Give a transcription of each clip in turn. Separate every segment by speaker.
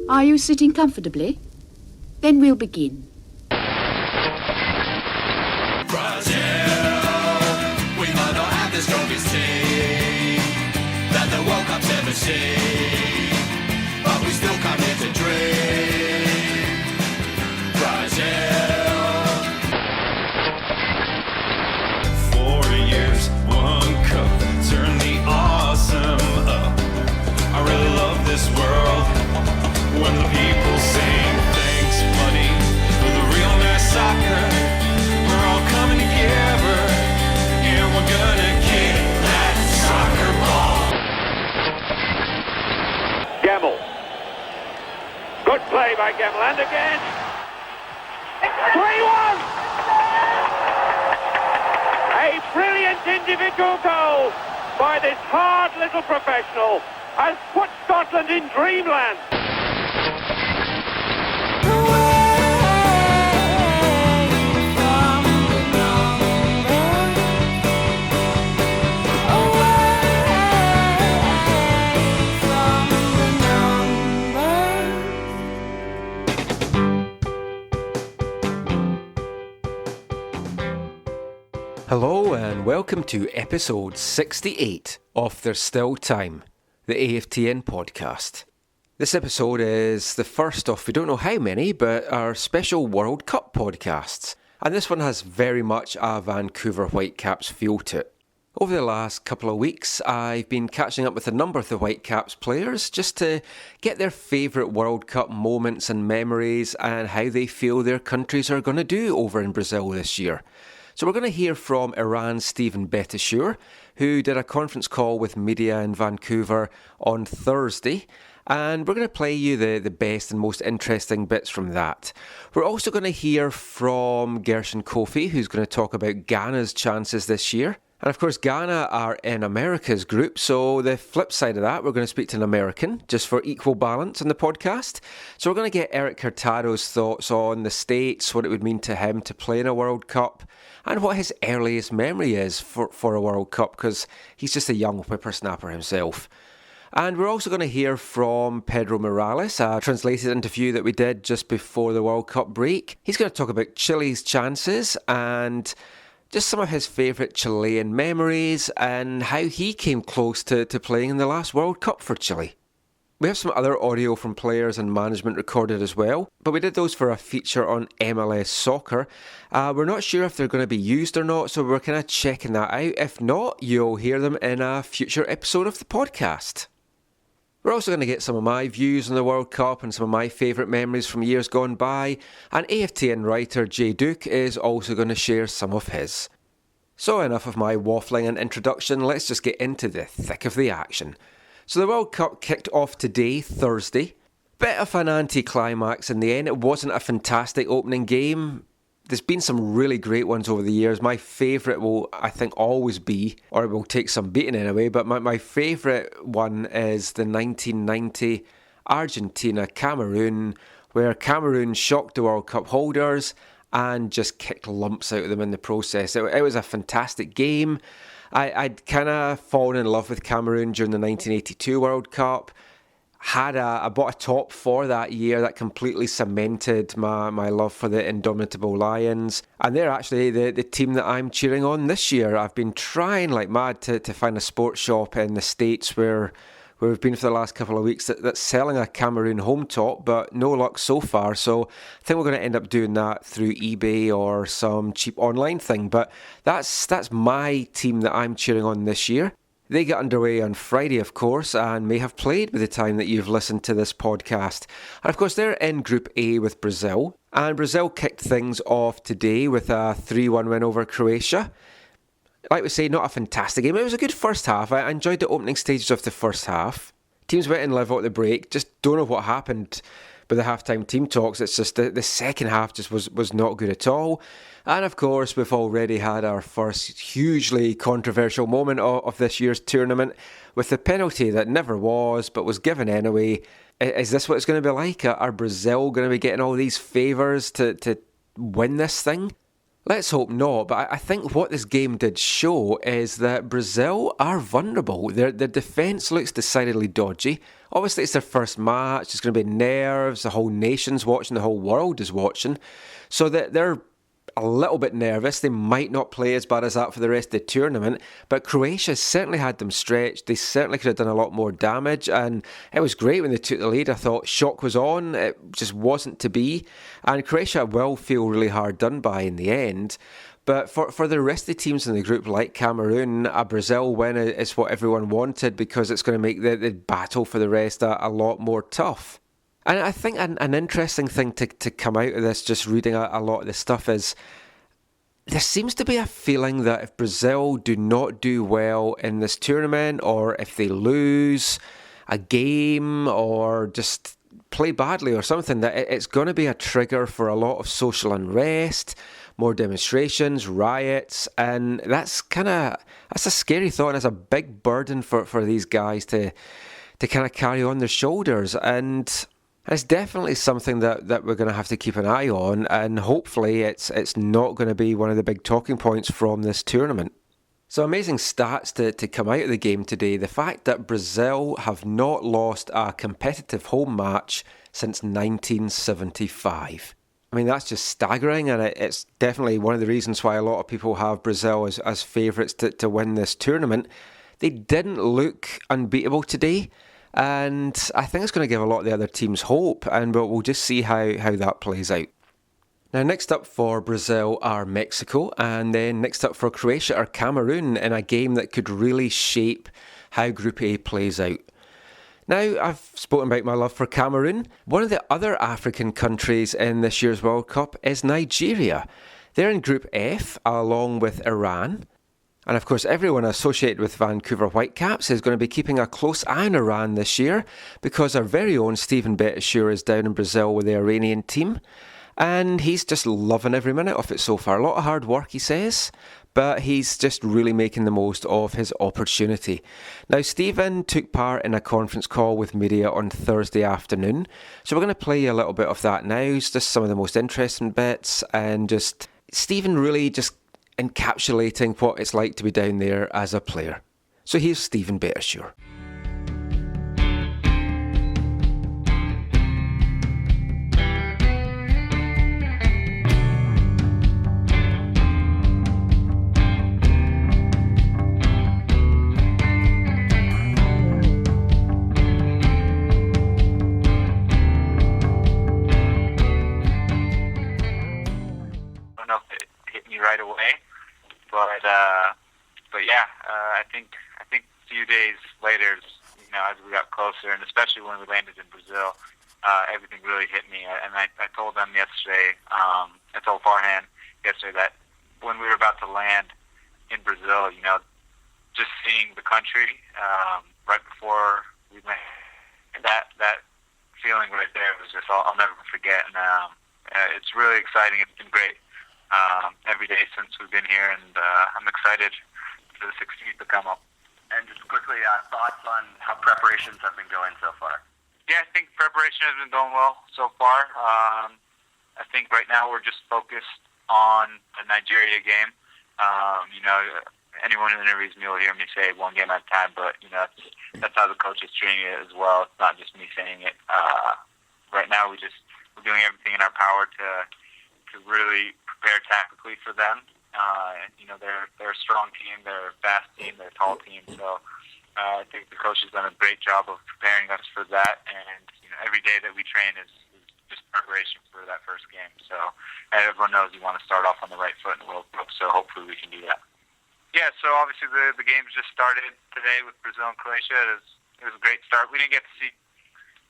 Speaker 1: Are you sitting comfortably? Then we'll begin.
Speaker 2: We might not have the strongest team that the World Cup's ever seen, but we still come here to dream. Brazil. 4 years, 1 cup, turn the awesome up. I really love this world when the people sing thanks, money, for the real nice soccer. We're all coming together. We're gonna kick that soccer ball.
Speaker 3: Gemmell. Good play by Gemmell. And again. 3-1. A brilliant individual goal by this hard little professional has put Scotland in dreamland.
Speaker 4: Hello and welcome to episode 68 of There's Still Time, the AFTN podcast. This episode is the first of, we don't know how many, but our special World Cup podcasts. And this one has very much a Vancouver Whitecaps feel to it. Over the last couple of weeks, I've been catching up with a number of the Whitecaps players just to get their favourite World Cup moments and memories and how they feel their countries are going to do over in Brazil this year. So we're going to hear from Iran's Steven Beitashour, who did a conference call with media in Vancouver on Thursday, and we're going to play you the best and most interesting bits from that. We're also going to hear from Gershon Koffie, who's going to talk about Ghana's chances this year. And of course, Ghana are in America's group, so the flip side of that, we're going to speak to an American, just for equal balance on the podcast. So we're going to get Erik Hurtado's thoughts on the States, what it would mean to him to play in a World Cup, and what his earliest memory is for a World Cup, because he's just a young whippersnapper himself. And we're also going to hear from Pedro Morales, a translated interview that we did just before the World Cup break. He's going to talk about Chile's chances and just some of his favourite Chilean memories and how he came close to playing in the last World Cup for Chile. We have some other audio from players and management recorded as well, but we did those for a feature on MLS Soccer. We're not sure if they're going to be used or not, so we're kind of checking that out. If not, you'll hear them in a future episode of the podcast. We're also going to get some of my views on the World Cup and some of my favourite memories from years gone by, and AFTN writer Jay Duke is also going to share some of his. So enough of my waffling and introduction, let's just get into the thick of the action. So the World Cup kicked off today, Thursday. Bit of an anticlimax in the end. It wasn't a fantastic opening game. There's been some really great ones over the years. My favourite will, I think, always be, or it will take some beating anyway, but my favourite one is the 1990 Argentina-Cameroon, where Cameroon shocked the World Cup holders and just kicked lumps out of them in the process. It was a fantastic game. I'd kind of fallen in love with Cameroon during the 1982 World Cup. I bought a top for that year that completely cemented my love for the indomitable Lions. And they're actually the team that I'm cheering on this year. I've been trying like mad to find a sports shop in the States where we've been for the last couple of weeks that's selling a Cameroon home top, but no luck so far. So I think we're going to end up doing that through eBay or some cheap online thing. But that's my team that I'm cheering on this year. They get underway on Friday, of course, and may have played by the time that you've listened to this podcast. And of course, they're in Group A with Brazil. And Brazil kicked things off today with a 3-1 win over Croatia. Like we say, not a fantastic game. It was a good first half. I enjoyed the opening stages of the first half. Teams went in level at the break. Just don't know what happened with the halftime team talks. It's just the second half just was not good at all. And of course, we've already had our first hugely controversial moment of this year's tournament with the penalty that never was, but was given anyway. Is this what it's going to be like? Are Brazil going to be getting all these favours to win this thing? Let's hope not, but I think what this game did show is that Brazil are vulnerable. Their defence looks decidedly dodgy. Obviously, it's their first match. There's going to be nerves. The whole nation's watching. The whole world is watching. So that they're a little bit nervous. They might not play as bad as that for the rest of the tournament, but Croatia certainly had them stretched. They certainly could have done a lot more damage, and it was great when they took the lead. I thought shock was on. It just wasn't to be, and Croatia will feel really hard done by in the end. But for the rest of the teams in the group, like Cameroon, a Brazil win is what everyone wanted, because it's going to make the battle for the rest a lot more tough. And I think an interesting thing to come out of this, just reading a lot of this stuff, is there seems to be a feeling that if Brazil do not do well in this tournament, or if they lose a game or just play badly or something, that it's going to be a trigger for a lot of social unrest, more demonstrations, riots, and that's a scary thought, and it's a big burden for these guys to kind of carry on their shoulders. And it's definitely something that we're going to have to keep an eye on, and hopefully it's not going to be one of the big talking points from this tournament. So amazing stats to come out of the game today. The fact that Brazil have not lost a competitive home match since 1975. I mean, that's just staggering, and it's definitely one of the reasons why a lot of people have Brazil as favourites to win this tournament. They didn't look unbeatable today, and I think it's going to give a lot of the other teams hope, and we'll just see how that plays out. Now, next up for Brazil are Mexico, and then next up for Croatia are Cameroon, in a game that could really shape how Group A plays out. Now, I've spoken about my love for Cameroon. One of the other African countries in this year's World Cup is Nigeria. They're in Group F, along with Iran. And of course, everyone associated with Vancouver Whitecaps is going to be keeping a close eye on Iran this year, because our very own Steven Beitashour is down in Brazil with the Iranian team, and he's just loving every minute of it so far. A lot of hard work, he says, but he's just really making the most of his opportunity. Now, Steven took part in a conference call with media on Thursday afternoon, so we're going to play you a little bit of that now. It's just some of the most interesting bits, and just Steven really just encapsulating what it's like to be down there as a player. So here's Steven Beitashour.
Speaker 5: Right away, but yeah, I think a few days later, as we got closer, and especially when we landed in Brazil, everything really hit me. And I told them yesterday, I told Farhan yesterday that when we were about to land in Brazil, just seeing the country right before we landed, that feeling right there was just I'll never forget. And it's really exciting. It's been great. Every day since we've been here, and I'm excited for the 16th to come up.
Speaker 6: And just quickly, thoughts on how preparations have been going so far?
Speaker 5: Yeah, I think preparation has been going well so far. I think right now we're just focused on the Nigeria game. Anyone who interviews me will hear me say one game at a time, but that's how the coach is treating it as well. It's not just me saying it. Right now we're doing everything in our power to really prepare tactically for them. They're a strong team, they're a fast team, they're a tall team. So I think the coach has done a great job of preparing us for that. And every day that we train is just preparation for that first game. So everyone knows you want to start off on the right foot in the World Cup. So hopefully we can do that. Yeah. So obviously the games just started today with Brazil and Croatia. It was a great start. We didn't get to see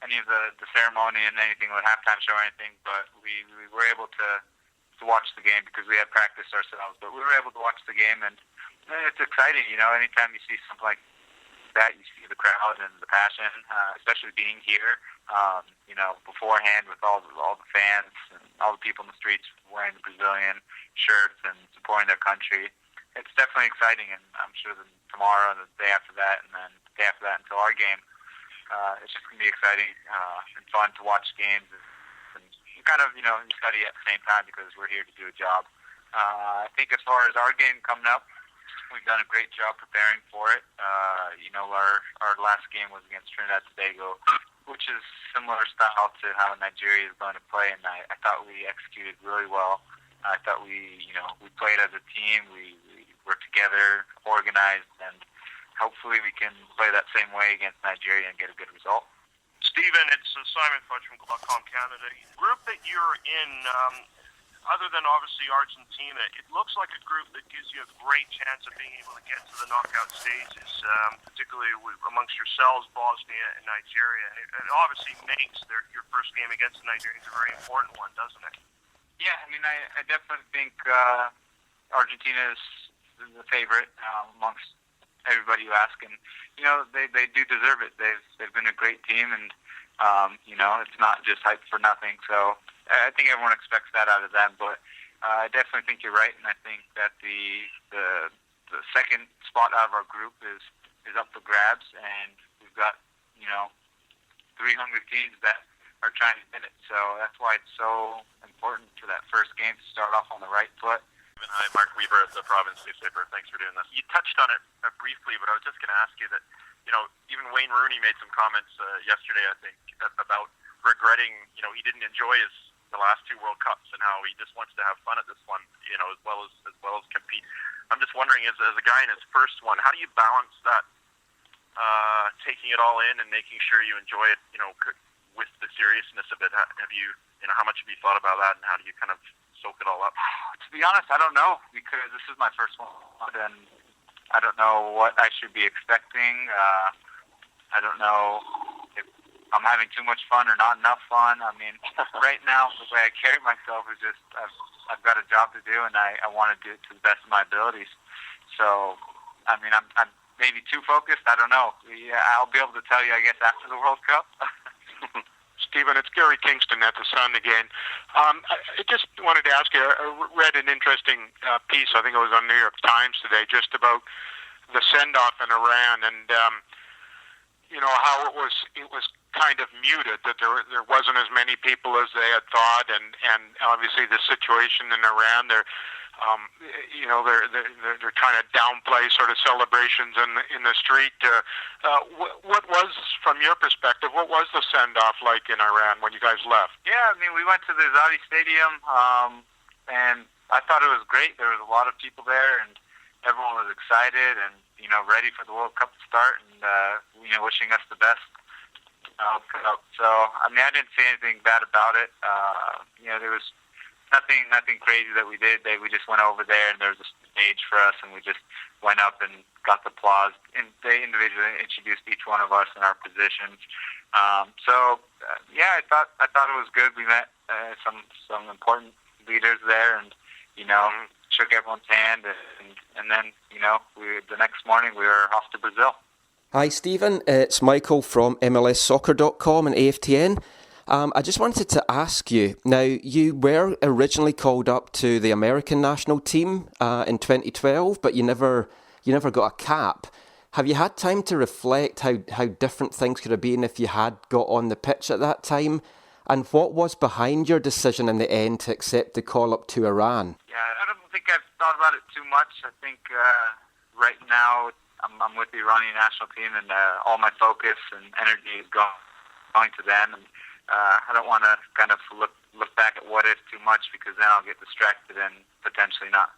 Speaker 5: any of the ceremony and anything with halftime show or anything, but we were able to watch the game because we had practiced ourselves. But we were able to watch the game, and it's exciting. Anytime you see something like that, you see the crowd and the passion, especially being here. Beforehand with all the fans and all the people in the streets wearing the Brazilian shirts and supporting their country. It's definitely exciting, and I'm sure that tomorrow and the day after that, and then the day after that until our game, it's just going to be exciting and fun to watch games. And you kind of, you study at the same time because we're here to do a job. I think as far as our game coming up, we've done a great job preparing for it. Our last game was against Trinidad and Tobago, which is similar style to how Nigeria is going to play, and I thought we executed really well. I thought we played as a team. We were together, organized, and hopefully we can play that same way against Nigeria and get a good result.
Speaker 7: Steven, it's Simon Fudge from Glaucom Canada. The group that you're in, other than obviously Argentina, it looks like a group that gives you a great chance of being able to get to the knockout stages, particularly amongst yourselves, Bosnia and Nigeria. It obviously makes your first game against the Nigerians a very important one, doesn't it?
Speaker 5: Yeah, I mean, I definitely think Argentina is the favorite amongst everybody you ask, and they do deserve it. They've been a great team, and it's not just hype for nothing. So I think everyone expects that out of them, but I definitely think you're right, and I think that the second spot out of our group is up for grabs, and we've got 300 teams that are trying to win it. So that's why it's so important for that first game to start off on the right foot.
Speaker 7: Hi, Mark Weber at the Province Newspaper. Thanks for doing this. You touched on it briefly, but I was just going to ask you that, even Wayne Rooney made some comments yesterday, I think, about regretting, he didn't enjoy the last two World Cups and how he just wants to have fun at this one, as well as compete. I'm just wondering, as a guy in his first one, how do you balance that, taking it all in and making sure you enjoy it, with the seriousness of it? Have you, how much have you thought about that, and how do you kind of soak it all up?
Speaker 5: To be honest, I don't know, because this is my first one, and I don't know what I should be expecting. I don't know if I'm having too much fun or not enough fun. I mean, right now, the way I carry myself is just I've got a job to do, and I want to do it to the best of my abilities. So, I mean, I'm maybe too focused. I don't know. Yeah, I'll be able to tell you, I guess, after the World Cup.
Speaker 8: Stephen, it's Gary Kingston at the Sun again. I just wanted to ask you, I read an interesting piece, I think it was on New York Times today, just about the send-off in Iran, and how it was kind of muted, that there wasn't as many people as they had thought, and obviously the situation in Iran, they're trying to downplay sort of celebrations in the street. What was, from your perspective, what was the send-off like in Iran when you guys left?
Speaker 5: Yeah, I mean, we went to the Azadi Stadium, and I thought it was great. There was a lot of people there, and everyone was excited and, ready for the World Cup to start, and, wishing us the best. So, I mean, I didn't see anything bad about it. There was nothing crazy that we did. We just went over there, and there was a stage for us, and we just went up and got the applause. And they individually introduced each one of us in our positions. I thought it was good. We met some important leaders there, and shook everyone's hand, and then the next morning we were off to Brazil.
Speaker 4: Hi, Steven. It's Michael from MLSsoccer.com and AFTN. I just wanted to ask you, now you were originally called up to the American national team in 2012, but you never got a cap. Have you had time to reflect how different things could have been if you had got on the pitch at that time? And what was behind your decision in the end to accept the call up to Iran?
Speaker 5: Yeah, I don't think I've thought about it too much. I think right now I'm with the Iranian national team, and all my focus and energy is going to them. And I don't want to kind of look back at what if too much, because then I'll get distracted and potentially not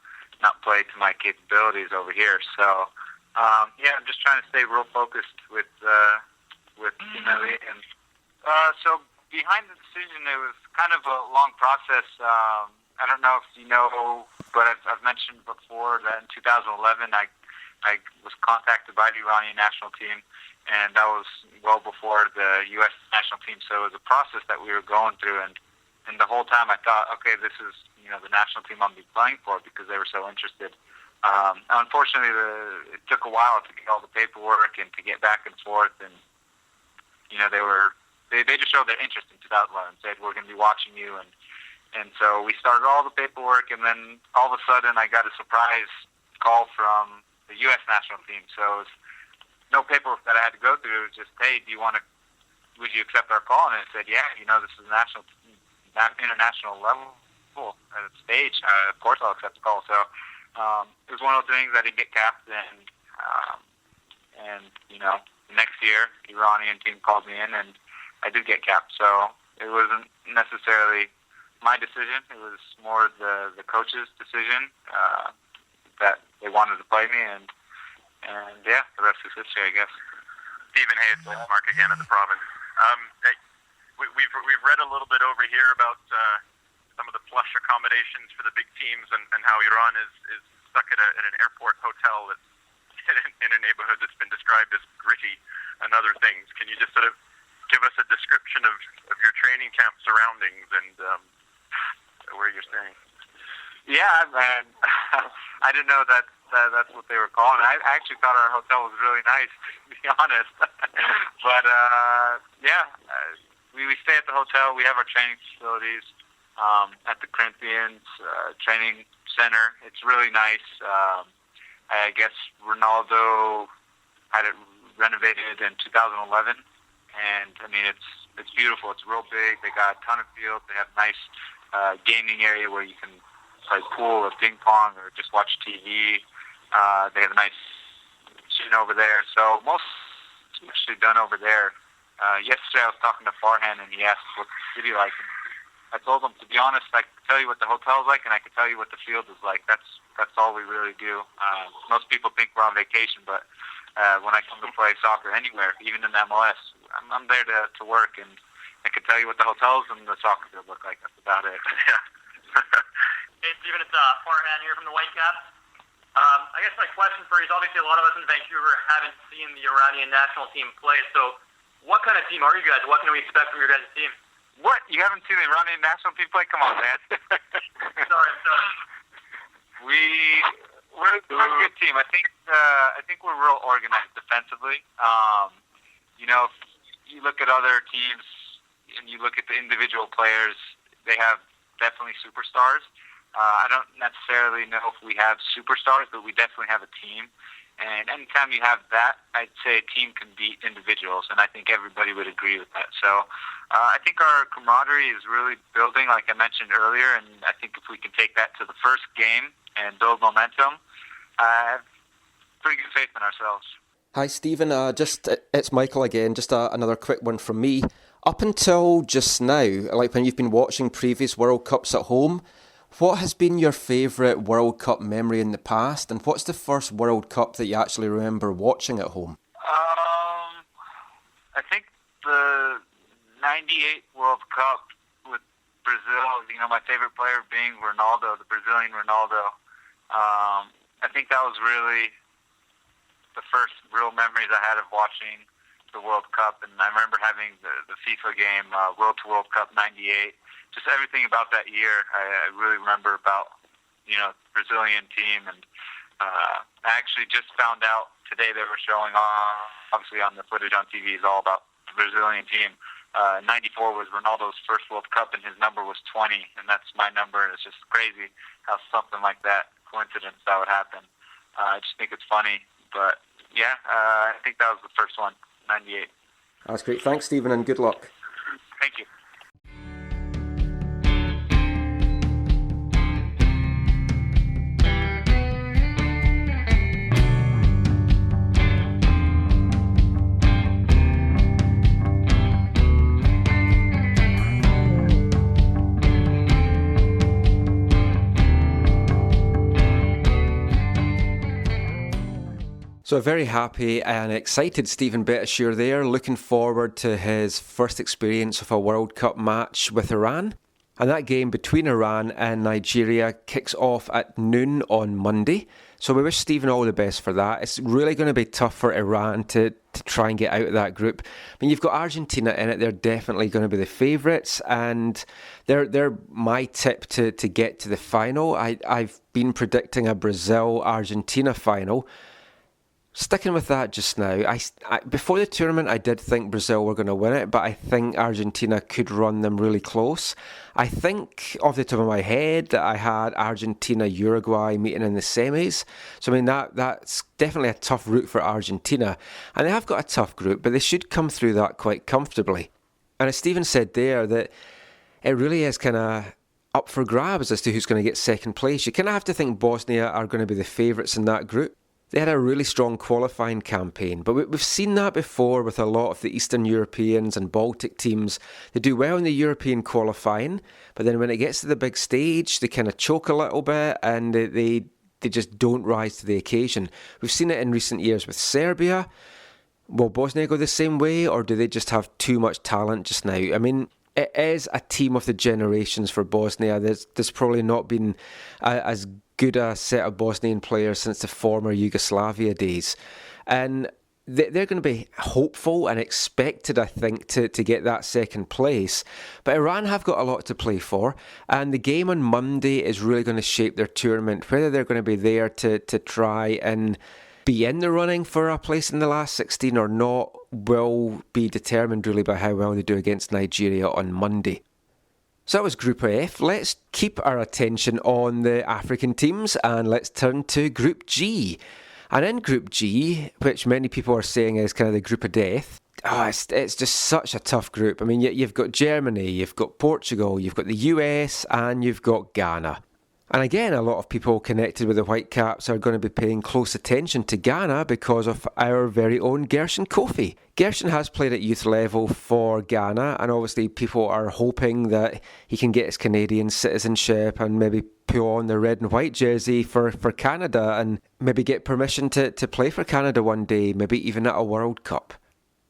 Speaker 5: play to my capabilities over here. So I'm just trying to stay real focused with Team Elite. And so behind the decision, it was kind of a long process. I don't know if you know, but I've mentioned before that in 2011 I was contacted by the Iranian national team, and that was well before the U.S. national team. So it was a process that we were going through, and the whole time I thought, okay, this is the national team I'm be playing for, because they were so interested. Unfortunately, it took a while to get all the paperwork and to get back and forth, and they just showed their interest in 2011, said we're going to be watching you, and so we started all the paperwork, and then all of a sudden I got a surprise call from the U.S. national team. So it was no paperwork that I had to go through. It was just, hey, would you accept our call? And I said, yeah, this is international level, acceptable at a stage, of course I'll accept the call. So it was one of those things I didn't get capped, and next year the Iranian team called me in, and I did get capped. So it wasn't necessarily my decision; it was more the coach's decision that they wanted to play me, and yeah, the rest is history, I guess.
Speaker 7: Stephen, hey, it's Mark again at the Province. We've read a little bit over here about some of the plush accommodations for the big teams and how Iran is stuck at an airport hotel that's in a neighborhood that's been described as gritty and other things. Can you just sort of give us a description of your training camp surroundings and where you're staying?
Speaker 5: Yeah, man. I didn't know that's what they were calling it. I actually thought our hotel was really nice, to be honest. But we stay at the hotel. We have our training facilities at the Corinthians Training Center. It's really nice. I guess Ronaldo had it renovated in 2011, and I mean it's beautiful. It's real big. They got a ton of fields. They have a nice gaming area where you can play pool or ping pong or just watch TV. They have a nice gym over there. So most actually done over there. Yesterday I was talking to Farhan, and he asked what the city like. And I told him, to be honest, I could tell you what the hotel's like, and I could tell you what the field is like. That's all we really do. Most people think we're on vacation, but when I come to play soccer anywhere, even in the MLS, I'm there to work, and I could tell you what the hotels and the soccer field look like. That's about it.
Speaker 7: Yeah.
Speaker 9: Hey, Steven, it's Farhan here from the Whitecaps. I guess my question for you is, obviously a lot of us in Vancouver haven't seen the Iranian national team play, so what kind of team are you guys? What can we expect from your guys' team?
Speaker 5: What? You haven't seen the Iranian national team play? Come on, man.
Speaker 9: Sorry.
Speaker 5: We're a good team. I think we're real organized defensively. If you look at other teams and you look at the individual players, they have definitely superstars. I don't necessarily know if we have superstars, but we definitely have a team. And anytime you have that, I'd say a team can beat individuals, and I think everybody would agree with that. So I think our camaraderie is really building, like I mentioned earlier, and I think if we can take that to the first game and build momentum, I have pretty good faith in ourselves.
Speaker 4: Hi, Stephen. It's Michael again. Just another quick one from me. Up until just now, like when you've been watching previous World Cups at home, what has been your favourite World Cup memory in the past, and what's the first World Cup that you actually remember watching at home?
Speaker 5: I think the 98 World Cup with Brazil, my favorite player being Ronaldo, the Brazilian Ronaldo. I think that was really the first real memories I had of watching the World Cup, and I remember having the FIFA game, World to World Cup 98. Just everything about that year, I really remember about, the Brazilian team. And I actually just found out today they were showing obviously on the footage on TV is all about the Brazilian team. 94 was Ronaldo's first World Cup, and his number was 20, and that's my number. And it's just crazy how something like that, coincidence, that would happen. I just think it's funny. But, yeah, I think that was the first one, 98.
Speaker 4: That's great. Thanks, Stephen, and good luck.
Speaker 5: Thank you.
Speaker 4: So a very happy and excited Steven Beitashour there, looking forward to his first experience of a World Cup match with Iran. And that game between Iran and Nigeria kicks off at noon on Monday. So we wish Steven all the best for that. It's really going to be tough for Iran to try and get out of that group. I mean, you've got Argentina in it. They're definitely going to be the favourites, and they're my tip to get to the final. I've been predicting a Brazil-Argentina final. Sticking with that just now, I before the tournament I did think Brazil were going to win it, but I think Argentina could run them really close. I think off the top of my head that I had Argentina-Uruguay meeting in the semis. So I mean that's definitely a tough route for Argentina. And they have got a tough group, but they should come through that quite comfortably. And as Steven said there, that it really is kind of up for grabs as to who's going to get second place. You kind of have to think Bosnia are going to be the favourites in that group. They had a really strong qualifying campaign, but we've seen that before with a lot of the Eastern Europeans and Baltic teams. They do well in the European qualifying, but then when it gets to the big stage, they kind of choke a little bit and they just don't rise to the occasion. We've seen it in recent years with Serbia. Will Bosnia go the same way, or do they just have too much talent just now? I mean, it is a team of the generations for Bosnia. There's probably not been as good a set of Bosnian players since the former Yugoslavia days. And they're going to be hopeful and expected, I think, to get that second place. But Iran have got a lot to play for, and the game on Monday is really going to shape their tournament. Whether they're going to be there to try and be in the running for a place in the last 16 or not will be determined really by how well they do against Nigeria on Monday. So that was Group F. Let's keep our attention on the African teams and let's turn to Group G. And in Group G, which many people are saying is kind of the group of death, it's just such a tough group. I mean, you've got Germany, you've got Portugal, you've got the US, and you've got Ghana. And again, a lot of people connected with the Whitecaps are going to be paying close attention to Ghana because of our very own Gershon Koffie. Gershon has played at youth level for Ghana, and obviously people are hoping that he can get his Canadian citizenship and maybe pull on the red and white jersey for Canada and maybe get permission to play for Canada one day, maybe even at a World Cup.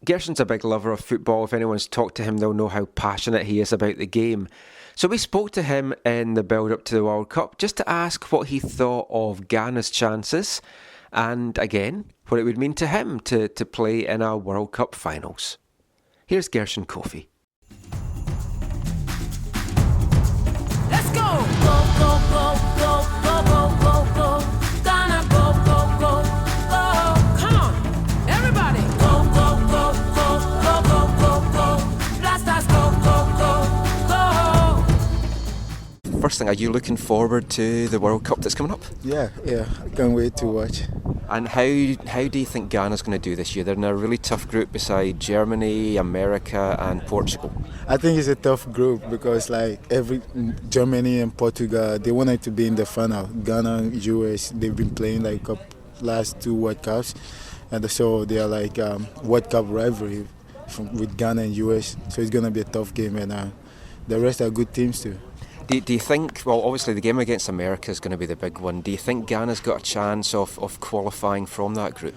Speaker 4: Gershon's a big lover of football. If anyone's talked to him, they'll know how passionate he is about the game. So we spoke to him in the build-up to the World Cup just to ask what he thought of Ghana's chances and, again, what it would mean to him to play in our World Cup finals. Here's Gershon Koffie.
Speaker 10: Let's go! Go, go, go, go, go, go, go, go. Ghana, go, go, go, go. Come on, everybody. Go, go, go, go, go, go, go, go. Blasters, go, go, go, go.
Speaker 4: First thing, are you looking forward to the World Cup that's coming up?
Speaker 11: Yeah, I can't wait to watch.
Speaker 4: And how do you think Ghana's going to do this year? They're in a really tough group beside Germany, America and Portugal.
Speaker 11: I think it's a tough group because Germany and Portugal, they wanted to be in the final. Ghana and US, they've been playing last two World Cups, and so they are World Cup rivalry with Ghana and US. So it's going to be a tough game, and the rest are good teams too.
Speaker 4: Do you think, well, obviously the game against America is going to be the big one. Do you think Ghana's got a chance of qualifying from that group?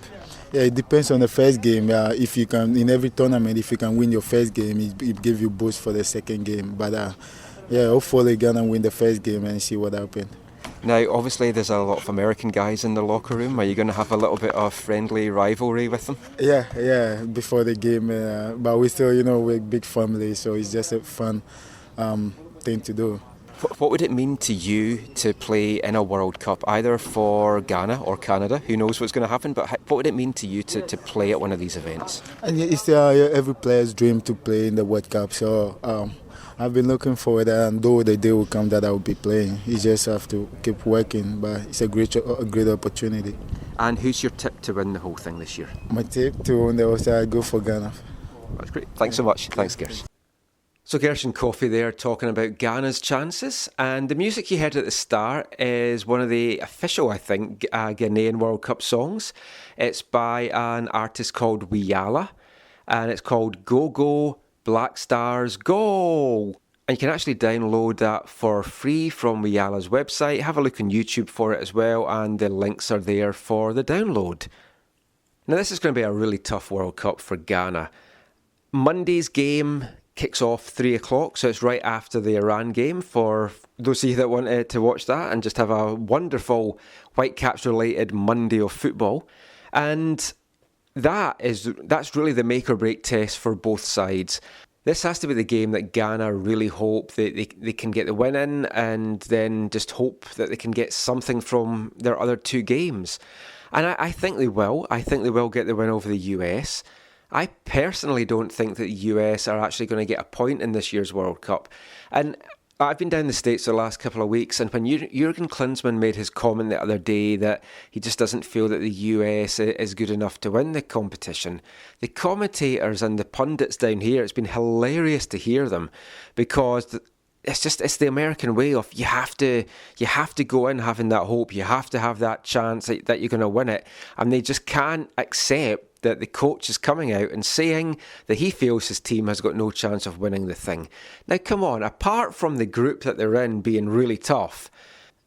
Speaker 11: Yeah, it depends on the first game. If you can, in every tournament, if you can win your first game, it gives you boost for the second game. But hopefully Ghana win the first game and see what happens.
Speaker 4: Now, obviously there's a lot of American guys in the locker room. Are you going to have a little bit of friendly rivalry with them?
Speaker 11: Yeah, before the game. But we still, we're a big family, so it's just a fun thing to do.
Speaker 4: What would it mean to you to play in a World Cup, either for Ghana or Canada? Who knows what's going to happen, but what would it mean to you to play at one of these events?
Speaker 11: And it's every player's dream to play in the World Cup, so I've been looking forward, and though the day will come that I will be playing, you just have to keep working, but it's a great opportunity.
Speaker 4: And who's your tip to win the whole thing this year?
Speaker 11: My tip to win the whole thing, I go for Ghana.
Speaker 4: That's great. Thanks so much. Thanks, Gershon. So Gershon Koffie there talking about Ghana's chances, and the music you heard at the start is one of the official, I think, Ghanaian World Cup songs. It's by an artist called Wiyala, and it's called Go Go Black Stars Go! And you can actually download that for free from Wiyala's website. Have a look on YouTube for it as well, and the links are there for the download. Now this is going to be a really tough World Cup for Ghana. Monday's game kicks off 3 o'clock, so it's right after the Iran game for those of you that wanted to watch that and just have a wonderful Whitecaps related Monday of football. And that's really the make or break test for both sides. This has to be the game that Ghana really hope that they can get the win in, and then just hope that they can get something from their other two games. And I think they will. I think they will get the win over the US. I personally don't think that the US are actually going to get a point in this year's World Cup. And I've been down the States the last couple of weeks, and when Jurgen Klinsmann made his comment the other day that he just doesn't feel that the US is good enough to win the competition, the commentators and the pundits down here, it's been hilarious to hear them, because it's the American way of you have to go in having that hope, you have to have that chance that you're going to win it, and they just can't accept that the coach is coming out and saying that he feels his team has got no chance of winning the thing. Now come on, apart from the group that they're in being really tough,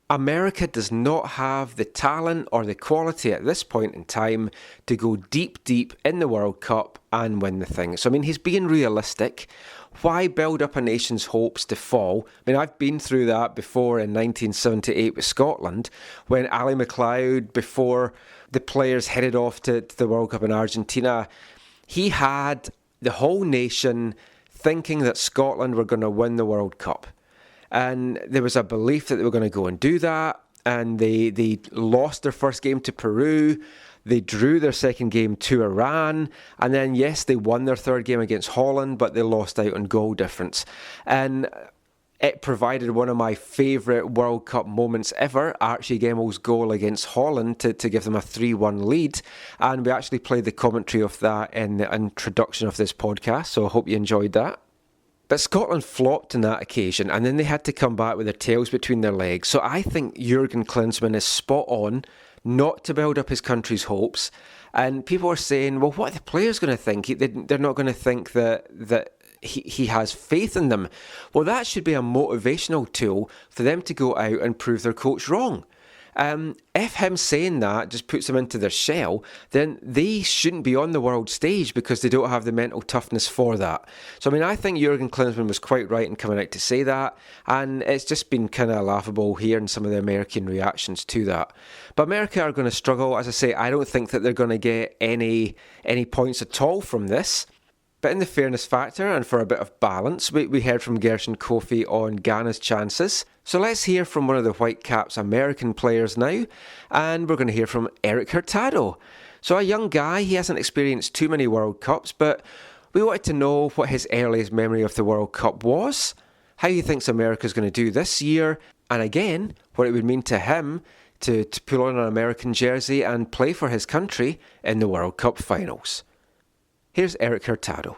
Speaker 4: America does not have the talent or the quality at this point in time to go deep in the World Cup and win the thing. So I mean, he's being realistic. Why build up a nation's hopes to fall? I mean, I've been through that before in 1978 with Scotland, when Ali McLeod, before the players headed off to the World Cup in Argentina, he had the whole nation thinking that Scotland were going to win the World Cup. And there was a belief that they were going to go and do that. And they lost their first game to Peru. They drew their second game to Iran. And then, yes, they won their third game against Holland, but they lost out on goal difference. And it provided one of my favourite World Cup moments ever, Archie Gemmell's goal against Holland to give them a 3-1 lead. And we actually played the commentary of that in the introduction of this podcast, so I hope you enjoyed that. But Scotland flopped on that occasion, and then they had to come back with their tails between their legs. So I think Jurgen Klinsmann is spot on not to build up his country's hopes. And people are saying, well, what are the players going to think? They're not going to think that he has faith in them. Well, that should be a motivational tool for them to go out and prove their coach wrong. If him saying that just puts them into their shell, then they shouldn't be on the world stage because they don't have the mental toughness for that. So, I mean, I think Jurgen Klinsmann was quite right in coming out to say that, and it's just been kind of laughable hearing some of the American reactions to that. But America are going to struggle. As I say, I don't think that they're going to get any points at all from this. But in the fairness factor and for a bit of balance, we heard from Gershon Koffie on Ghana's chances. So let's hear from one of the Whitecaps' American players now, and we're going to hear from Erik Hurtado. So a young guy, he hasn't experienced too many World Cups, but we wanted to know what his earliest memory of the World Cup was, how he thinks America's going to do this year, and again, what it would mean to him to pull on an American jersey and play for his country in the World Cup finals. Here's Erik Hurtado.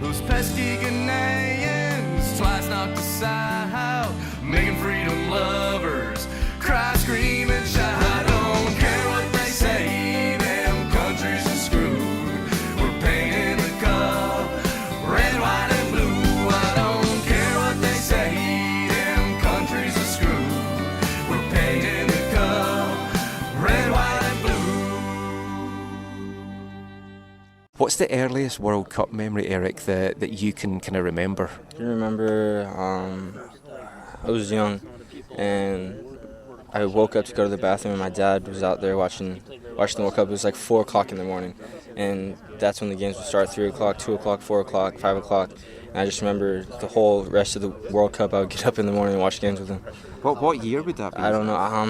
Speaker 2: Those pesky Ghanaians, twice knocked us out, making freedom lovers cry, scream, and shout. I don't care what they say, them countries are screwed. We're painting the cup red, white, and blue. I don't care what they say, them countries are screwed. We're painting the cup red, white, and blue.
Speaker 4: What's the earliest World Cup memory, Erik, that you can kind of remember?
Speaker 12: I remember I was young, and I woke up to go to the bathroom, and my dad was out there watching the World Cup. It was like 4 o'clock in the morning, and that's when the games would start, 3 o'clock, 2 o'clock, 4 o'clock, 5 o'clock. And I just remember the whole rest of the World Cup, I would get up in the morning and watch games with him.
Speaker 4: What year would that be?
Speaker 12: I don't know. I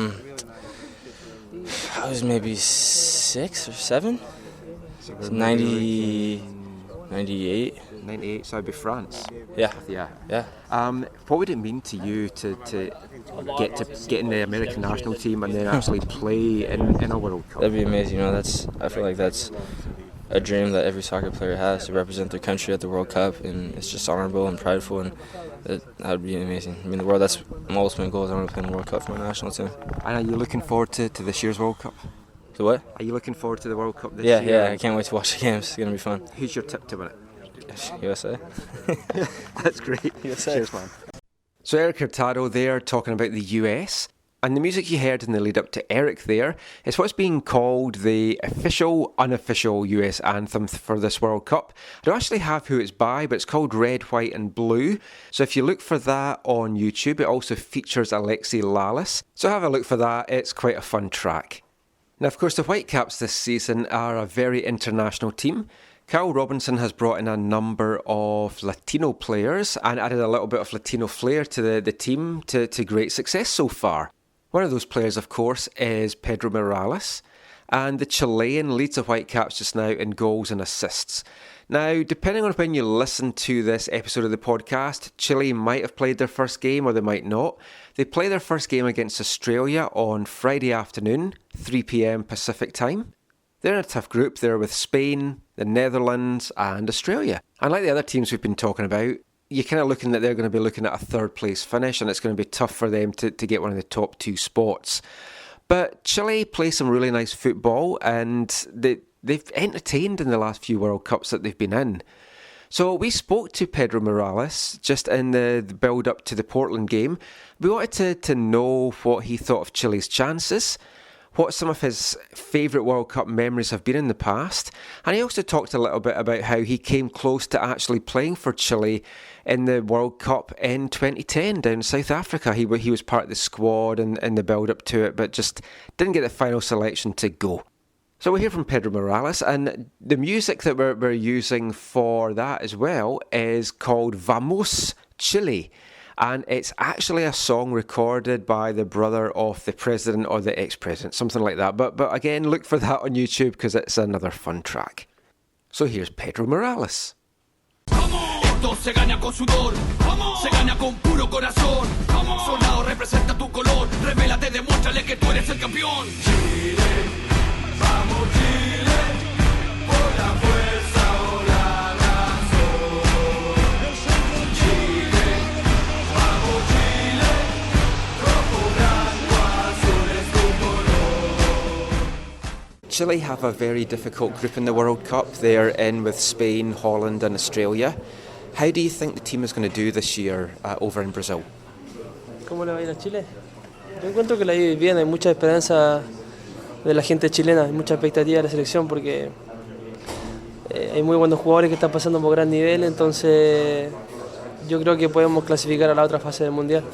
Speaker 12: was maybe 6 or 7. 98.
Speaker 4: 98, so I'd be France.
Speaker 12: Yeah.
Speaker 4: What would it mean to you to get in the American national team and then actually play in a World Cup?
Speaker 12: That'd be amazing. I feel like that's a dream that every soccer player has, to represent their country at the World Cup, and it's just honorable and prideful, and that would be amazing. I mean, that's my ultimate goal is I want to play in the World Cup for my national team.
Speaker 4: And are you looking forward to this yeyear's World Cup?
Speaker 12: To what?
Speaker 4: Are you looking forward to the World Cup this year?
Speaker 12: Yeah, I can't wait to watch the games. It's going to be fun.
Speaker 4: Who's your tip to win it?
Speaker 12: USA.
Speaker 4: That's great.
Speaker 12: USA.
Speaker 4: Cheers, man. So Erik Hurtado there talking about the US. And the music you heard in the lead up to Erik there is what's being called the official, unofficial US anthem for this World Cup. I don't actually have who it's by, but it's called Red, White and Blue. So if you look for that on YouTube, it also features Alexi Lalas. So have a look for that. It's quite a fun track. Now, of course, the Whitecaps this season are a very international team. Kyle Robinson has brought in a number of Latino players and added a little bit of Latino flair to the team to great success so far. One of those players, of course, is Pedro Morales, and the Chilean leads the Whitecaps just now in goals and assists. Now, depending on when you listen to this episode of the podcast, Chile might have played their first game or they might not. They play their first game against Australia on Friday afternoon, 3 p.m. Pacific time. They're in a tough group. They're with Spain, the Netherlands and Australia. And like the other teams we've been talking about, you're kind of looking that they're going to be looking at a third place finish, and it's going to be tough for them to get one of the top two spots. But Chile play some really nice football, and they've entertained in the last few World Cups that they've been in. So we spoke to Pedro Morales just in the build-up to the Portland game. We wanted to know what he thought of Chile's chances, what some of his favourite World Cup memories have been in the past, and he also talked a little bit about how he came close to actually playing for Chile in the World Cup in 2010 down in South Africa. He was part of the squad in the build-up to it, but just didn't get the final selection to go. So we'll hear from Pedro Morales, and the music that we're using for that as well is called Vamos Chile, and it's actually a song recorded by the brother of the president or the ex-president, something like that. But again, look for that on YouTube because it's another fun track. So here's Pedro Morales.
Speaker 13: Esto se gana con sudor, se gana con puro corazón. Soldado representa tu color, revélate, demuéstrale que tú eres el campeón. Chile, vamos Chile, por la fuerza o la razón. Chile, vamos Chile, rojo, blanco, azul es tu color.
Speaker 4: Chile have a very difficult group in the World Cup. They're in with Spain, Holland and Australia. How do you think the team is going to do this year over in Brazil?
Speaker 14: ¿Cómo le va a ir a Chile? Yo encuentro que la vive bien, hay mucha esperanza de la gente chilena, hay mucha expectativa de la selección porque hay muy buenos jugadores que están pasando por gran nivel, entonces yo creo que podemos clasificar a la otra fase del Mundial.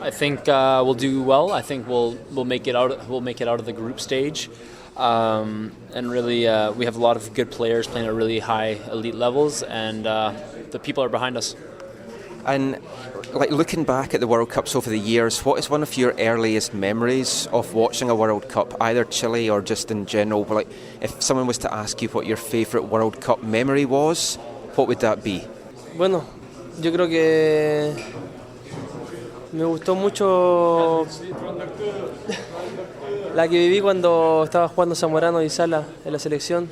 Speaker 15: I think we'll do well. I think we'll make it out. We'll make it out of the group stage, and really we have a lot of good players playing at really high elite levels, and the people are behind us.
Speaker 4: And like looking back at the World Cups over the years, what is one of your earliest memories of watching a World Cup, either Chile or just in general? Like, if someone was to ask you what your favourite World Cup memory was, what would that be?
Speaker 14: Bueno, yo creo que me gustó mucho la que viví cuando estaba jugando Zamorano y Sala en la selección.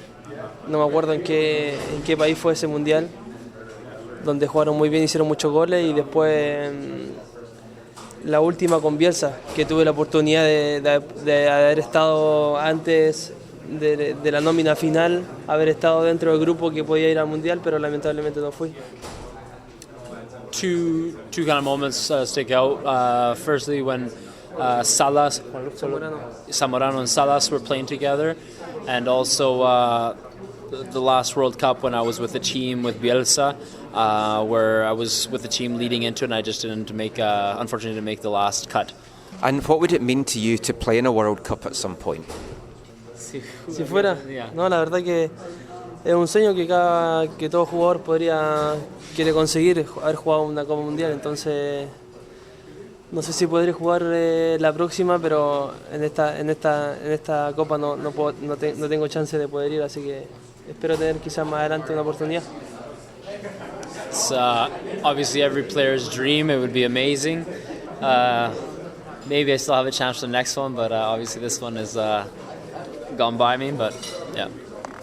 Speaker 14: No me acuerdo en qué país fue ese mundial, donde jugaron muy bien, hicieron muchos goles, y después la última con Bielsa, que tuve la oportunidad de haber estado antes de la nómina final, haber estado dentro del grupo que podía ir al mundial, pero lamentablemente no fui.
Speaker 15: Two kind of moments stick out. Firstly, when Salas, Zamorano and Salas were playing together, and also the last World Cup when I was with the team with Bielsa, where I was with the team leading into it, and I just didn't make, unfortunately, didn't make the last cut.
Speaker 4: And what would it mean to you to play in a World Cup at some point?
Speaker 14: Si fuera, no, la verdad que es un sueño que todo jugador quiere conseguir, haber jugado una Copa Mundial, entonces no sé si podré jugar la próxima, pero en esta Copa no tengo chance de poder ir, así que espero tener quizás más adelante una oportunidad.
Speaker 15: It's obviously every player's dream. It would be amazing. Maybe I still have a chance for the next one, but obviously this one has gone by me, but yeah.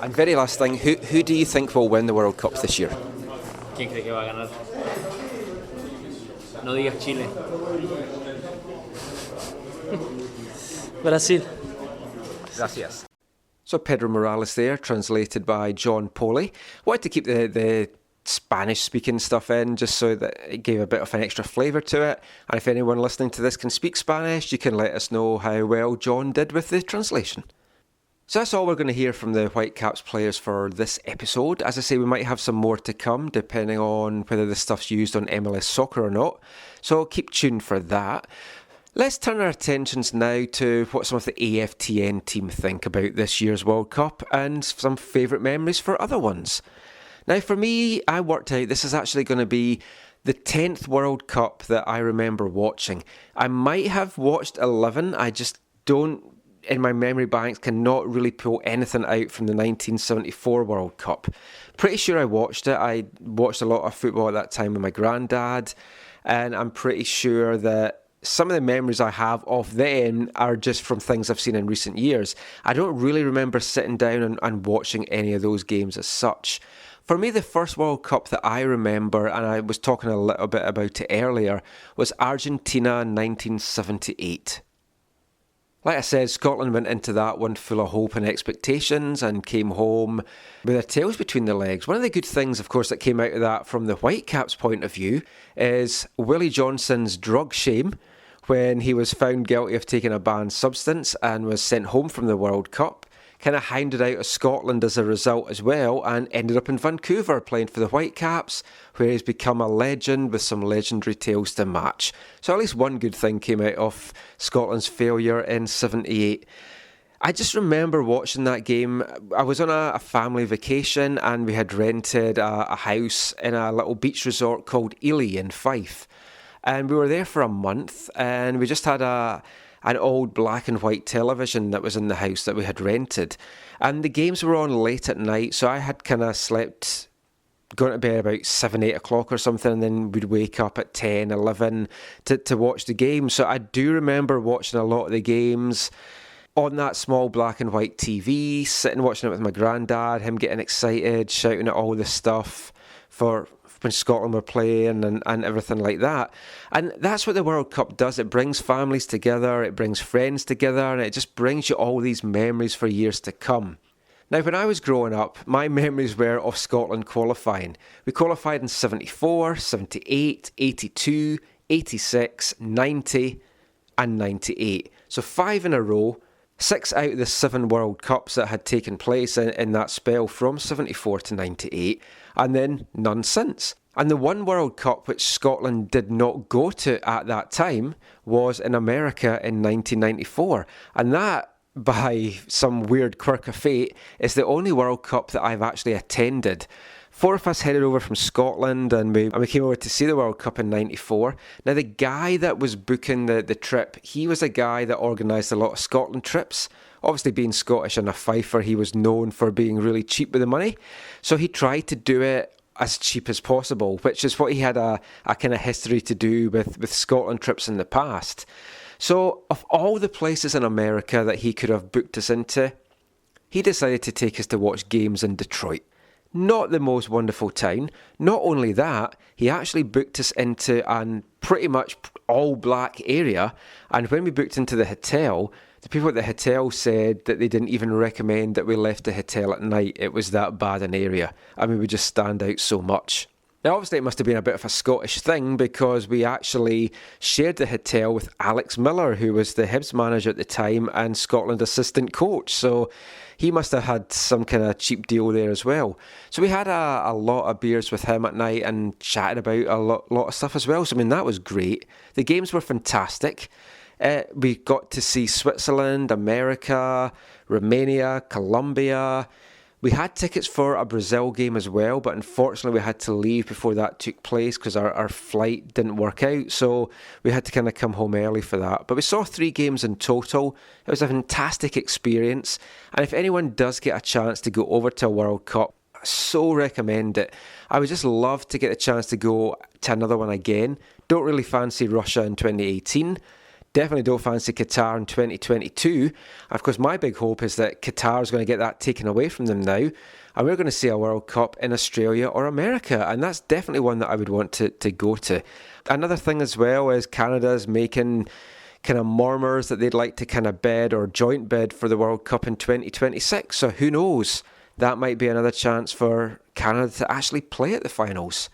Speaker 4: And very last thing, who do you think will win the World Cup this year?
Speaker 15: ¿Quién cree que va a ganar? No digas Chile.
Speaker 14: Brasil.
Speaker 4: Gracias. So Pedro Morales there, translated by John Poley. Wanted to keep the Spanish-speaking stuff in just so that it gave a bit of an extra flavour to it. And if anyone listening to this can speak Spanish, you can let us know how well John did with the translation. So that's all we're going to hear from the Whitecaps players for this episode. As I say, we might have some more to come, depending on whether the stuff's used on MLS Soccer or not. So keep tuned for that. Let's turn our attentions now to what some of the AFTN team think about this year's World Cup and some favourite memories for other ones. Now, for me, I worked out this is actually going to be the 10th World Cup that I remember watching. I might have watched 11, I just don't, in my memory banks, cannot really pull anything out from the 1974 World Cup. Pretty sure I watched it. I watched a lot of football at that time with my granddad, and I'm pretty sure that some of the memories I have of then are just from things I've seen in recent years. I don't really remember sitting down and watching any of those games as such. For me, the first World Cup that I remember, and I was talking a little bit about it earlier, was Argentina 1978. Like I said, Scotland went into that one full of hope and expectations and came home with their tails between their legs. One of the good things, of course, that came out of that from the Whitecaps' point of view is Willie Johnson's drug shame when he was found guilty of taking a banned substance and was sent home from the World Cup. Kind of hounded out of Scotland as a result as well, and ended up in Vancouver playing for the Whitecaps, where he's become a legend with some legendary tales to match. So at least one good thing came out of Scotland's failure in 78. I just remember watching that game. I was on a family vacation and we had rented a house in a little beach resort called Ely in Fife. And we were there for a month and we just had an old black and white television that was in the house that we had rented. And the games were on late at night, so I had kind of slept, gone to bed about 7, 8 o'clock or something, and then we'd wake up at 10, 11 to watch the game. So I do remember watching a lot of the games on that small black and white TV, sitting watching it with my granddad, him getting excited, shouting at all the stuff for when Scotland were playing and everything like that. And that's what the World Cup does. It brings families together, it brings friends together, and it just brings you all these memories for years to come. Now, when I was growing up, my memories were of Scotland qualifying. We qualified in 74, 78, 82, 86, 90 and 98. So 5 in a row, 6 out of the 7 World Cups that had taken place in that spell from 74 to 98, and then none since. And the one World Cup which Scotland did not go to at that time was in America in 1994. And that, by some weird quirk of fate, is the only World Cup that I've actually attended. 4 of us headed over from Scotland and we came over to see the World Cup in 94. Now, the guy that was booking the trip, he was a guy that organised a lot of Scotland trips. Obviously, being Scottish and a Fifer, he was known for being really cheap with the money. So he tried to do it as cheap as possible, which is what he had a kind of history to do with Scotland trips in the past. So of all the places in America that he could have booked us into, he decided to take us to watch games in Detroit. Not the most wonderful town. Not only that, he actually booked us into a pretty much all black area, and when we booked into the hotel, the people at the hotel said that they didn't even recommend that we left the hotel at night. It was that bad an area. I mean, we just stand out so much. Now, obviously, it must have been a bit of a Scottish thing because we actually shared the hotel with Alex Miller, who was the Hibs manager at the time and Scotland assistant coach. So he must have had some kind of cheap deal there as well. So we had a lot of beers with him at night and chatted about a lot of stuff as well. So, I mean, that was great. The games were fantastic. We got to see Switzerland, America, Romania, Colombia. We had tickets for a Brazil game as well, but unfortunately we had to leave before that took place because our flight didn't work out, so we had to kind of come home early for that. But we saw 3 games in total. It was a fantastic experience, and if anyone does get a chance to go over to a World Cup, I so recommend it. I would just love to get a chance to go to another one again. Don't really fancy Russia in 2018. Definitely don't fancy Qatar in 2022. And of course, my big hope is that Qatar is going to get that taken away from them now, and we're going to see a World Cup in Australia or America, and that's definitely one that I would want to go to. Another thing as well is Canada's making kind of murmurs that they'd like to kind of bid or joint bid for the World Cup in 2026. So who knows? That might be another chance for Canada to actually play at the finals.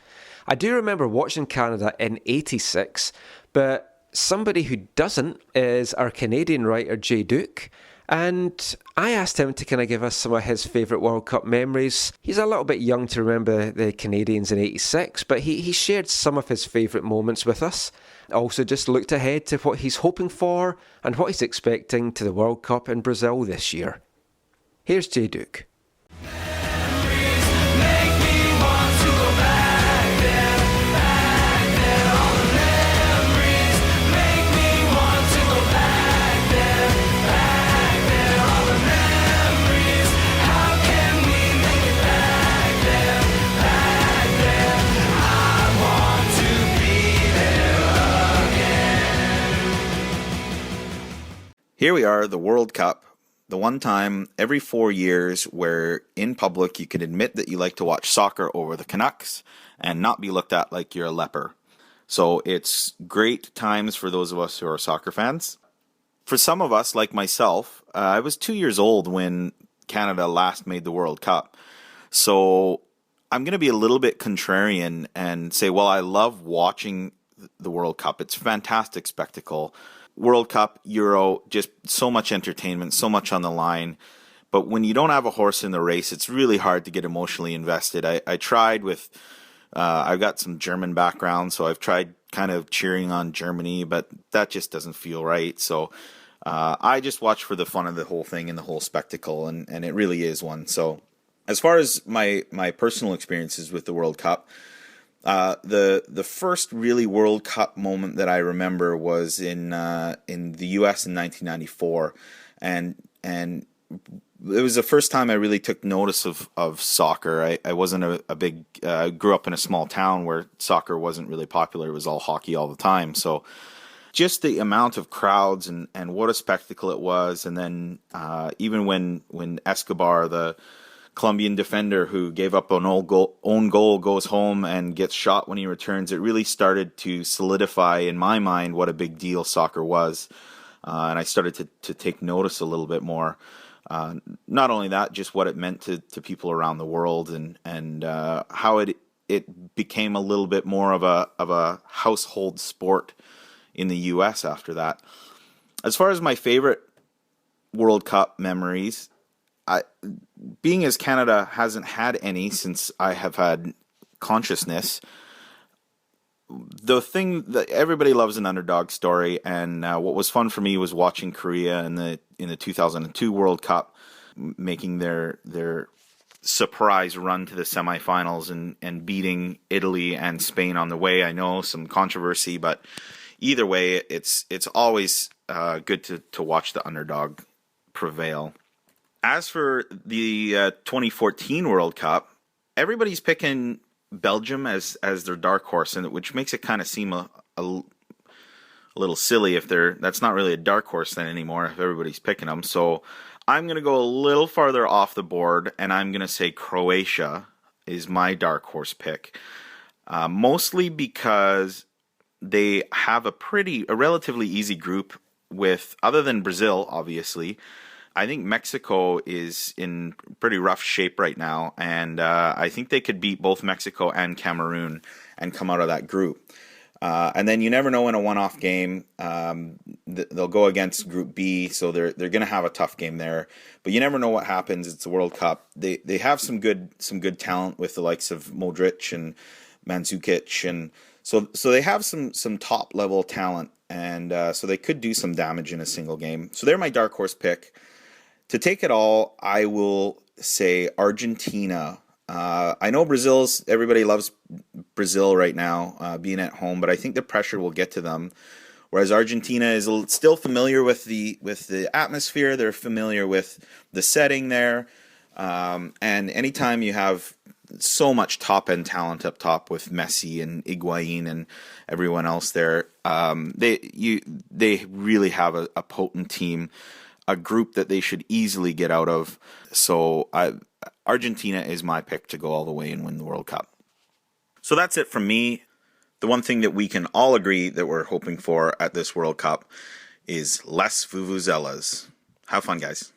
Speaker 4: I do remember watching Canada in 86, but somebody who doesn't is our Canadian writer, Jay Duke. And I asked him to kind of give us some of his favourite World Cup memories. He's a little bit young to remember the Canadians in 86, but he shared some of his favourite moments with us. Also just looked ahead to what he's hoping for and what he's expecting to the World Cup in Brazil this year. Here's Jay Duke.
Speaker 16: Here we are, the World Cup. the one time every 4 years where in public you can admit that you like to watch soccer over the Canucks and not be looked at like you're a leper. So it's great times for those of us who are soccer fans. For some of us, like myself, I was 2 years old when Canada last made the World Cup. So I'm going to be a little bit contrarian and say, well, I love watching the World Cup. It's a fantastic spectacle. World Cup, Euro, just so much entertainment, so much on the line. But when you don't have a horse in the race, it's really hard to get emotionally invested. I tried with, I've got some German background, so I've tried kind of cheering on Germany, but that just doesn't feel right. So I just watch for the fun of the whole thing and the whole spectacle, and it really is one. So as far as my personal experiences with the World Cup, the first really World Cup moment that I remember was in the U.S. in 1994, and it was the first time I really took notice of soccer. I wasn't a big grew up in a small town where soccer wasn't really popular. It was all hockey all the time. So just the amount of crowds and what a spectacle it was. And then even when Escobar, the Colombian defender who gave up an own goal, goes home and gets shot when he returns, it really started to solidify in my mind what a big deal soccer was. And I started to take notice a little bit more. Not only that, just what it meant to people around the world, and how it became a little bit more of a household sport in the U.S. after that. As far as my favorite World Cup memories, being as Canada hasn't had any since I have had consciousness, the thing that everybody loves an underdog story, and what was fun for me was watching Korea in the 2002 World Cup, making their surprise run to the semifinals and beating Italy and Spain on the way. I know some controversy, but either way, it's always good to watch the underdog prevail. As for the 2014 World Cup, everybody's picking Belgium as their dark horse, and which makes it kind of seem a little silly if that's not really a dark horse then anymore if everybody's picking them. So I'm going to go a little farther off the board, and I'm going to say Croatia is my dark horse pick, mostly because they have a relatively easy group with, other than Brazil, obviously. I think Mexico is in pretty rough shape right now, and I think they could beat both Mexico and Cameroon and come out of that group. And then you never know in a one-off game. They'll go against Group B, so they're going to have a tough game there. But you never know what happens. It's a World Cup. They have some good talent with the likes of Modric and Mandzukic, and so they have some top level talent, and so they could do some damage in a single game. So they're my dark horse pick. To take it all, I will say Argentina. I know everybody loves Brazil right now, being at home, but I think the pressure will get to them. Whereas Argentina is still familiar with the atmosphere, they're familiar with the setting there, and anytime you have so much top-end talent up top with Messi and Higuain and everyone else there, they really have a potent team, a group that they should easily get out of. So Argentina is my pick to go all the way and win the World Cup. So that's it from me. The one thing that we can all agree that we're hoping for at this World Cup is less vuvuzelas. Have fun, guys.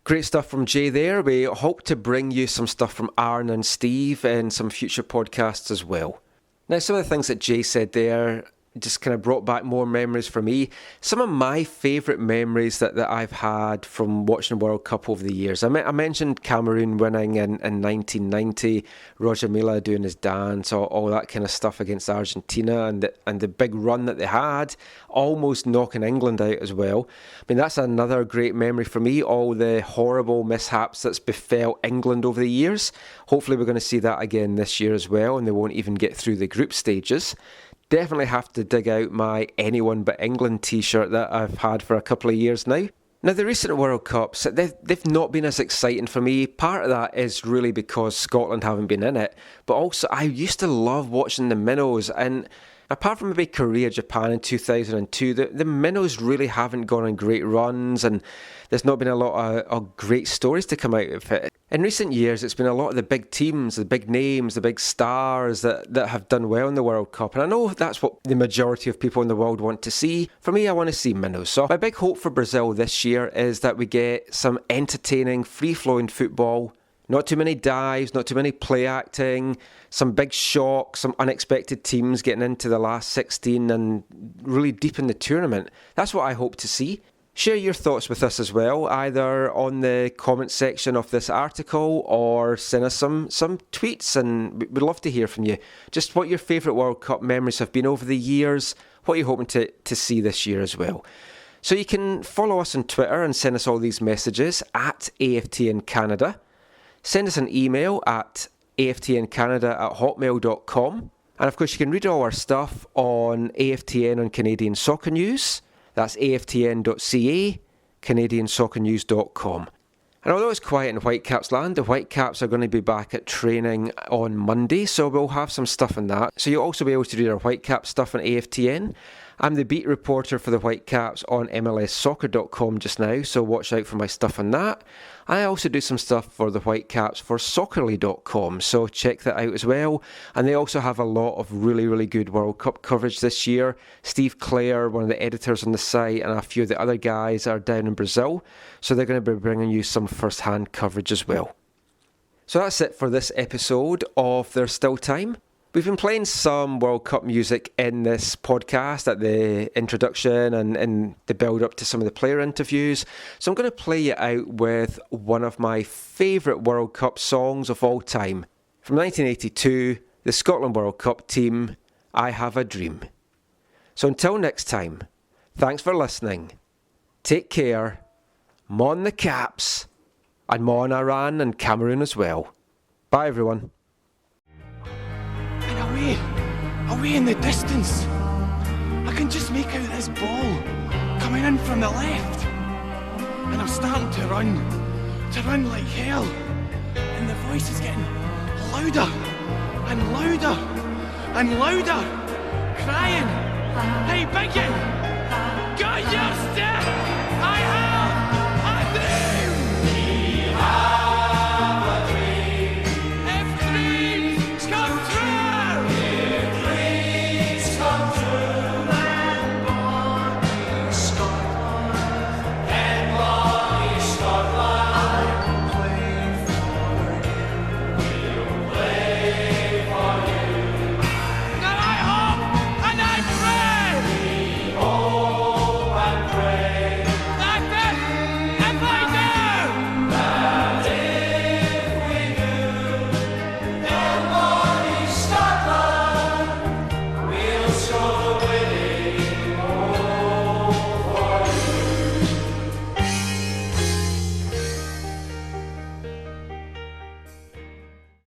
Speaker 4: Great stuff from Jay there. We hope to bring you some stuff from Aaron and Steve in some future podcasts as well. Now, some of the things that Jay said there, just kind of brought back more memories for me. Some of my favourite memories that I've had from watching the World Cup over the years. I mentioned Cameroon winning in 1990, Roger Milla doing his dance, all that kind of stuff against Argentina, and the big run that they had, almost knocking England out as well. I mean, that's another great memory for me, all the horrible mishaps that's befell England over the years. Hopefully we're going to see that again this year as well, and they won't even get through the group stages. Definitely have to dig out my Anyone But England t-shirt that I've had for a couple of years now. Now, the recent World Cups, they've not been as exciting for me. Part of that is really because Scotland haven't been in it, but also I used to love watching the minnows, and apart from maybe Korea, Japan in 2002, the minnows really haven't gone on great runs, and there's not been a lot of great stories to come out of it. In recent years, it's been a lot of the big teams, the big names, the big stars that have done well in the World Cup. And I know that's what the majority of people in the world want to see. For me, I want to see minnows. So my big hope for Brazil this year is that we get some entertaining, free-flowing football. Not too many dives, not too many play acting, some big shocks, some unexpected teams getting into the last 16 and really deep in the tournament. That's what I hope to see. Share your thoughts with us as well, either on the comment section of this article or send us some tweets, and we'd love to hear from you. Just what your favourite World Cup memories have been over the years, what you're hoping to see this year as well. So you can follow us on Twitter and send us all these messages at AFTN Canada. Send us an email at aftncanada@hotmail.com. And of course you can read all our stuff on AFTN on Canadian Soccer News. That's aftn.ca, canadiansoccernews.com. And although it's quiet in Whitecaps land, the Whitecaps are going to be back at training on Monday, so we'll have some stuff on that. So you'll also be able to read our Whitecaps stuff on AFTN. I'm the beat reporter for the Whitecaps on MLSsoccer.com just now, so watch out for my stuff on that. I also do some stuff for the Whitecaps for Soccerly.com, so check that out as well. And they also have a lot of really, really good World Cup coverage this year. Steve Clare, one of the editors on the site, and a few of the other guys are down in Brazil, so they're going to be bringing you some first-hand coverage as well. So that's it for this episode of There's Still Time. We've been playing some World Cup music in this podcast at the introduction and the build-up to some of the player interviews. So I'm going to play you out with one of my favourite World Cup songs of all time. From 1982, the Scotland World Cup team, I Have a Dream. So until next time, thanks for listening. Take care. Mon the Caps. And mon Iran and Cameroon as well. Bye everyone.
Speaker 13: Away in the distance, I can just make out this ball coming in from the left, and I'm starting to run like hell, and the voice is getting louder and louder and louder, crying, "Hey Biggin, got your step!"